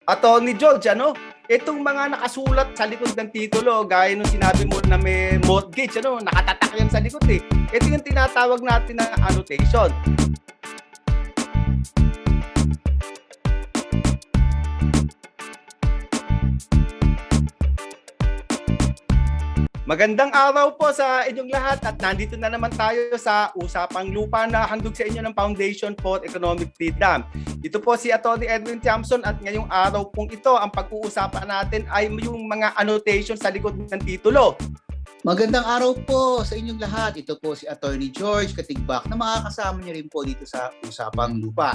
Attorney George, itong mga nakasulat sa likod ng titulo, gaya nung sinabi mo na may mortgage, nakatatak yan sa likod eh. Ito yung tinatawag natin na annotation. Magandang araw po sa inyong lahat at nandito na naman tayo sa Usapang Lupa na handog sa inyo ng Foundation for Economic Freedom. Ito po si Atty. Edwin Tiamson at ngayong araw pong ito ang pag-uusapan natin ay yung mga annotation sa likod ng titulo. Magandang araw po sa inyong lahat. Ito po si Atty. George Katigbak na makakasama niyo rin po dito sa Usapang Lupa.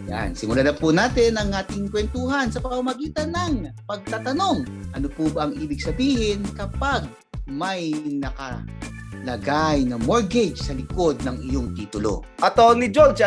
Yan, simulan na po natin ang ating kwentuhan sa pamamagitan ng pagtatanong. Ano po ba ang ibig sabihin kapag may nakalagay na mortgage sa likod ng iyong titulo? Atty. George,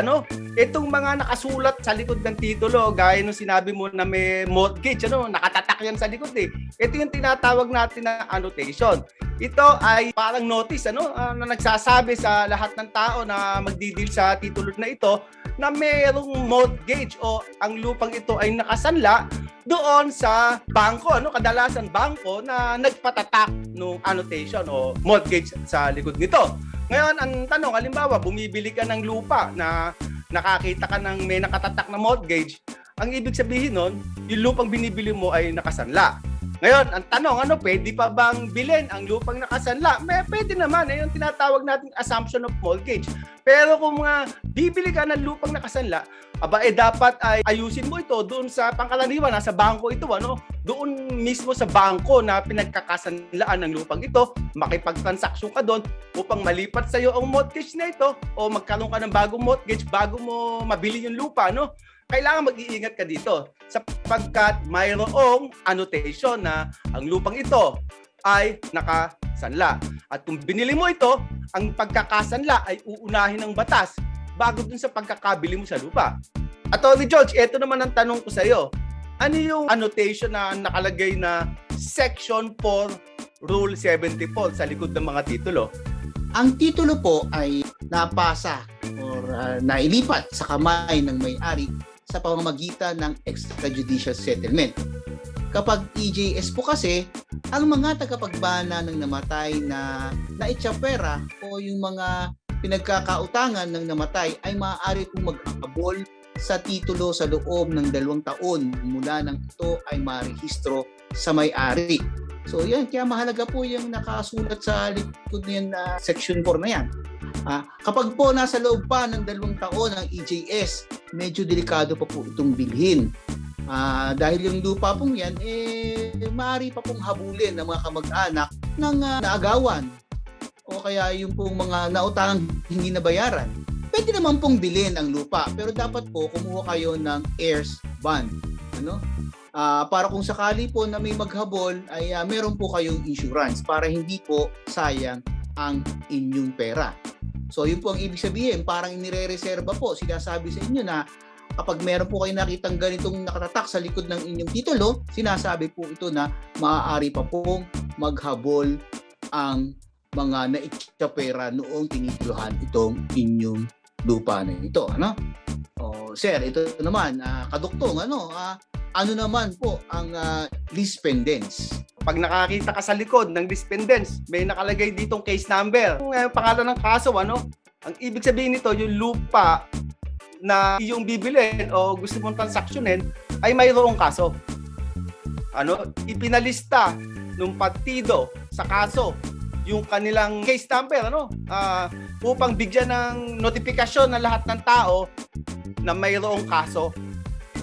itong mga nakasulat sa likod ng titulo, gaya nung sinabi mo na may mortgage, nakatatak yan sa likod eh. Ito yung tinatawag natin na annotation. Ito ay parang notice na nagsasabi sa lahat ng tao na magdidil sa titulo na ito na mayroong mortgage o ang lupang ito ay nakasanla doon sa bangko, kadalasan bangko na nagpatatak ng annotation o mortgage sa likod nito. Ngayon, ang tanong, halimbawa, bumibili ka ng lupa na nakakita ka ng may nakatatak na mortgage, ang ibig sabihin nun, yung lupang binibili mo ay nakasanla. Ngayon, ang tanong, pwede pa bang bilhin ang lupang nakasanla? Pwede naman, yung tinatawag natin assumption of mortgage. Pero kung bibili ka ng lupang nakasanla, dapat ay ayusin mo ito doon sa pangkaraniwan, nasa bangko ito, doon mismo sa bangko na pinagkakasanlaan ng lupang ito, makipagtransaksyon ka doon upang malipat sa iyo ang mortgage na ito o magkaroon ka ng bagong mortgage bago mo mabili yung lupa, Kailangan mag-iingat ka dito sapagkat mayroong annotation na ang lupang ito ay nakasanla. At kung binili mo ito, ang pagkakasanla ay uunahin ng batas bago dun sa pagkakabili mo sa lupa. Atty. George, ito naman ang tanong ko sa iyo. Ano yung annotation na nakalagay na Section 4 Rule 74 sa likod ng mga titulo? Ang titulo po ay napasa or nailipat sa kamay ng may-ari sa pamamagitan ng extrajudicial settlement. Kapag EJS po kasi, ang mga tagapagbana ng namatay na naitsapera o yung mga pinagkakautangan ng namatay ay maaari pong mag-abol sa titulo sa loob ng 2 taon mula nang ito ay marehistro sa may-ari. So yan, kaya mahalaga po yung nakasulat sa likod niyan na Section 4 na yan. Kapag po nasa loob pa ng 2 taon ang EJS, medyo delikado pa po itong bilhin. Dahil yung lupa pong yan, maaari pa pong habulin ng mga kamag-anak ng naagawan o kaya yung pong mga nautangang hindi nabayaran. Pwede naman pong bilhin ang lupa, pero dapat po kumuha kayo ng heirs bond. Para kung sakali po na may maghabol, ay meron po kayong insurance para hindi po sayang ang inyong pera. So yun po ang ibig sabihin, parang inire-reserva po, sinasabi sa inyo na kapag meron po kayo nakitang ganitong nakatatak sa likod ng inyong titulo, sinasabi po ito na maaari pa pong maghabol ang mga naitsapera noong tinituluhan itong inyong lupa na ito. Sir, ito naman, kaduktong, ano naman po ang lease pendants? Pag nakakita ka sa likod ng dispendents, may nakalagay ditong case number. Kung pangalan ng kaso, ang ibig sabihin nito, yung lupa na iyong bibilin o gusto mong transaksyonin ay mayroong kaso. Ipinalista ng partido sa kaso yung kanilang case number, upang bigyan ng notifikasyon ng lahat ng tao na mayroong kaso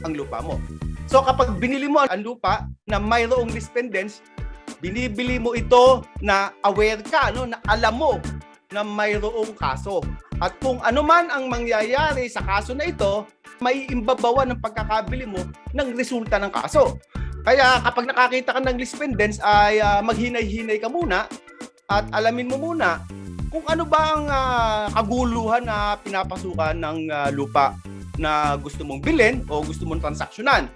ang lupa mo. So kapag binili mo ang lupa na mayroong dispendents, binibili mo ito na aware ka, na alam mo na mayroong kaso. At kung ano man ang mangyayari sa kaso na ito, may imbabawan ng pagkakabili mo ng resulta ng kaso. Kaya kapag nakakita ka ng dispendents ay maghinay-hinay ka muna at alamin mo muna kung ano ba ang kaguluhan na pinapasukan ng lupa na gusto mong bilhin o gusto mong transaksyonan.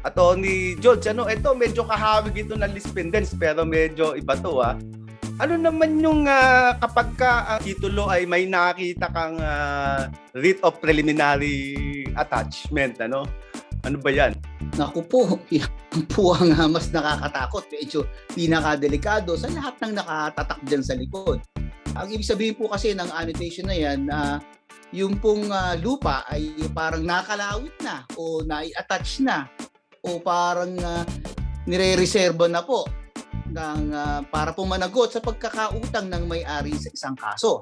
Atty. George, ito medyo kahawig ito ng lease pendants pero medyo iba to. Ano naman yung kapag ang titulo ay may nakita kang writ of preliminary attachment, Ano ba yan? Naku po, yan po ang mas nakakatakot. Medyo pinakadelikado sa lahat ng nakatatak dyan sa likod. Ang ibig sabihin po kasi ng annotation na yan, yung pong lupa ay parang nakalawit na o nai-attach na o parang nire-reserva na po ng, para po managot sa pagkakautang ng may-ari sa isang kaso.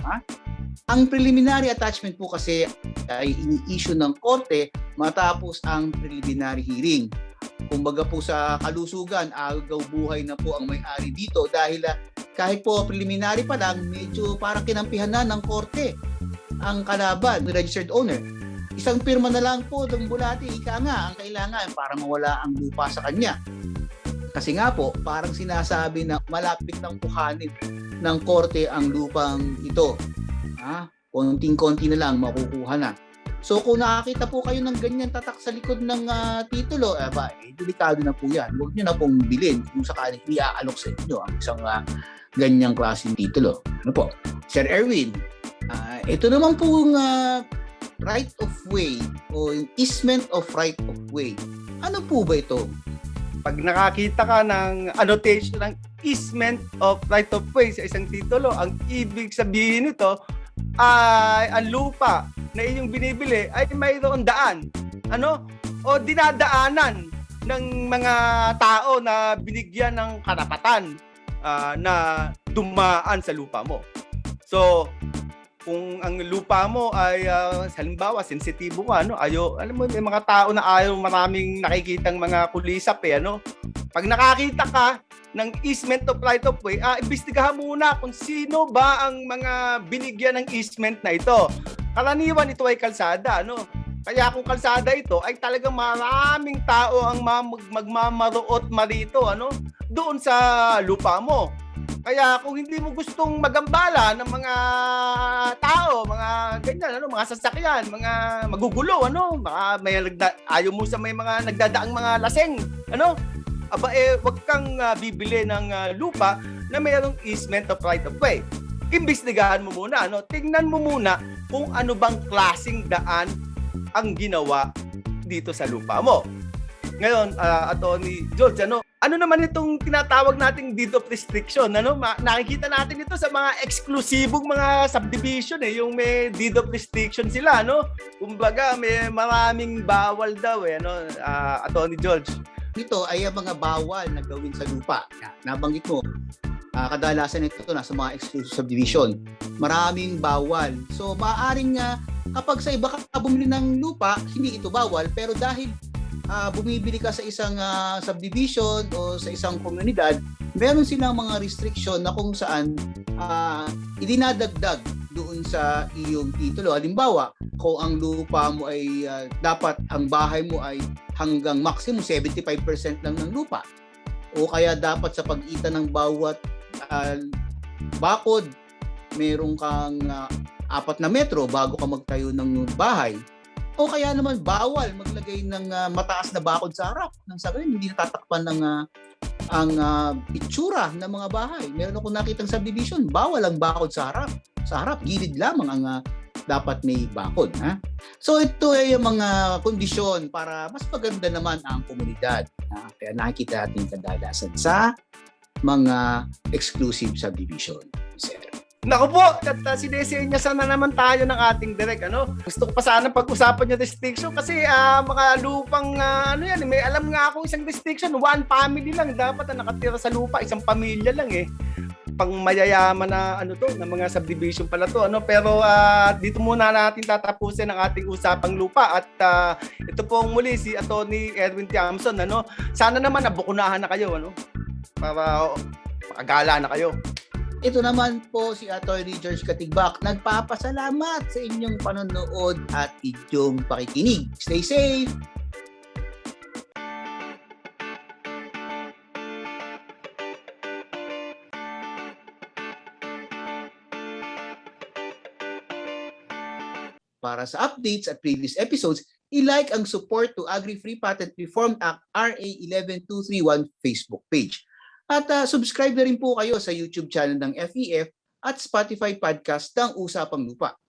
Ang preliminary attachment po kasi ay ini-issue ng korte matapos ang preliminary hearing. Kumbaga po sa kalusugan, agaw buhay na po ang may-ari dito dahil kahit po preliminary pa lang, medyo parang kinampihan na ng korte ang kalaban, registered owner. Isang pirma na lang po ng bulati, ika nga, ang kailangan para mawala ang lupa sa kanya. Kasi nga po, parang sinasabi na malapit ng kuhanin ng korte ang lupang ito. Konting-konti na lang makukuha na. So kung nakakita po kayo ng ganyan tatak sa likod ng titulo, delikado na po yan. Huwag nyo na pong bilhin kung sakaling iaalok sa inyo ang isang ganyang klaseng titulo. Ano po? Sir Erwin, ito naman pong right of way o easement of right of way. Ano po ba ito? Pag nakakita ka ng annotation ng easement of right of way sa isang titulo, ang ibig sabihin nito ay ang lupa na inyong binibili ay mayroon daan. O dinadaanan ng mga tao na binigyan ng karapatan na dumaan sa lupa mo. So, kung ang lupa mo ay halimbawa sensitibo ka, alam mo may mga tao na ayaw maraming nakikitang mga kulisap Pag nakakita ka ng easement of right of way, imbestigahan muna kung sino ba ang mga binigyan ng easement na ito. Karaniwan ito ay kalsada, Kaya kung kalsada ito ay talagang maraming tao ang magmamaroot marito, doon sa lupa mo. Kaya kung hindi mo gustong magambala ng mga tao, mga ganyan, mga sasakyan, mga magugulo, ayaw mo sa may mga nagdadaang mga laseng, wag kang bibili ng lupa na mayroong easement of right of way. Imbestigahan mo muna, tingnan mo muna kung ano bang klaseng daan ang ginawa dito sa lupa mo. Ngayon, Atty. George, ano naman itong tinatawag nating deed of restriction? Nakikita natin ito sa mga eksklusibong mga subdivision, yung may deed of restriction sila, Kumbaga, may maraming bawal daw, Atty. George. Ito ay mga bawal na gawin sa lupa. Nabanggit mo, kadalasan ito nasa mga exclusive subdivision. Maraming bawal. So, maaaring kapag sa iba ka bumili ng lupa, hindi ito bawal. Pero dahil bumibili ka sa isang subdivision o sa isang komunidad, meron silang mga restriction na kung saan idinadagdag doon sa iyong titulo. Halimbawa, kung ang lupa mo ay dapat ang bahay mo ay hanggang maximum 75% lang ng lupa. O kaya dapat sa pagitan ng bawat bakod, meron kang 4 na metro bago ka magtayo ng bahay. O kaya naman bawal maglagay ng mataas na bakod sa harap. Nang sabihin, hindi natatakpan ng ang itsura ng mga bahay. Meron akong nakitang subdivision, bawal ang bakod sa harap. Sa harap, gilid lamang ang dapat may bakod. So ito ay yung mga kondisyon para mas maganda naman ang komunidad. Kaya nakikita natin kadalasan sa mga exclusive subdivision. Sir. Naku po, sinesenyasan na naman tayo ng ating direct, Gusto ko pa sana pag-usapan yung restriction kasi mga lupang, may alam nga akong isang restriction, one family lang dapat na nakatira sa lupa, isang pamilya lang pang mayayaman na na mga subdivision pala to, pero dito muna natin tatapusin ang ating usapang lupa at ito po muli si Atty. Erwin Tiamson, sana naman nabukunahan na kayo, para makagala na kayo. Ito naman po si Atty. George Katigbak, nagpapasalamat sa inyong panonood at inyong pakikinig. Stay safe! Para sa updates at previous episodes, i-like ang Support to Agri-Free Patent Reform Act RA 11231 Facebook page. At subscribe na rin po kayo sa YouTube channel ng FEF at Spotify podcast ng Usapang Lupa.